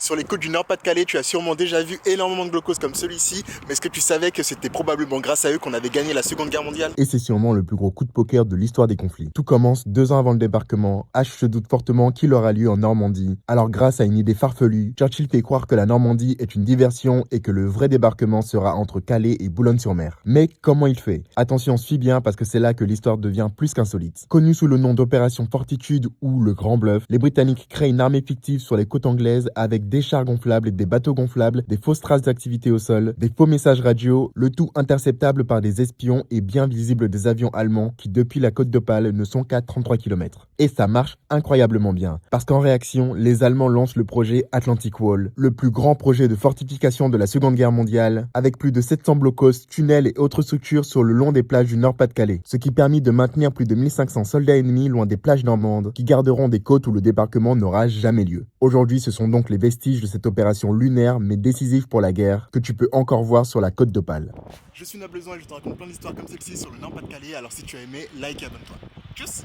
Sur les côtes du Nord-Pas-de-Calais, tu as sûrement déjà vu énormément de blocos comme celui-ci, mais est-ce que tu savais que c'était probablement grâce à eux qu'on avait gagné la Seconde Guerre mondiale? Et c'est sûrement le plus gros coup de poker de l'histoire des conflits. Tout commence 2 ans avant le débarquement. H se doute fortement qu'il aura lieu en Normandie. Alors grâce à une idée farfelue, Churchill fait croire que la Normandie est une diversion et que le vrai débarquement sera entre Calais et Boulogne-sur-Mer. Mais comment il fait? Attention, suis bien parce que c'est là que l'histoire devient plus qu'insolite. Connu sous le nom d'opération Fortitude ou le Grand Bluff, les Britanniques créent une armée fictive sur les côtes anglaises avec des chars gonflables et des bateaux gonflables, des fausses traces d'activité au sol, des faux messages radio, le tout interceptable par des espions et bien visible des avions allemands qui depuis la côte d'Opale ne sont qu'à 33 km. Et ça marche incroyablement bien, parce qu'en réaction, les Allemands lancent le projet Atlantic Wall, le plus grand projet de fortification de la Seconde Guerre mondiale, avec plus de 700 blocos, tunnels et autres structures sur le long des plages du Nord-Pas-de-Calais, ce qui permit de maintenir plus de 1500 soldats ennemis loin des plages normandes, qui garderont des côtes où le débarquement n'aura jamais lieu. Aujourd'hui, ce sont donc les vestiges de cette opération lunaire mais décisive pour la guerre que tu peux encore voir sur la côte d'Opale. Je suis Nableson et je te raconte plein d'histoires comme celle-ci sur le Nord-Pas-de-Calais, alors si tu as aimé, like et abonne-toi. Tchuss!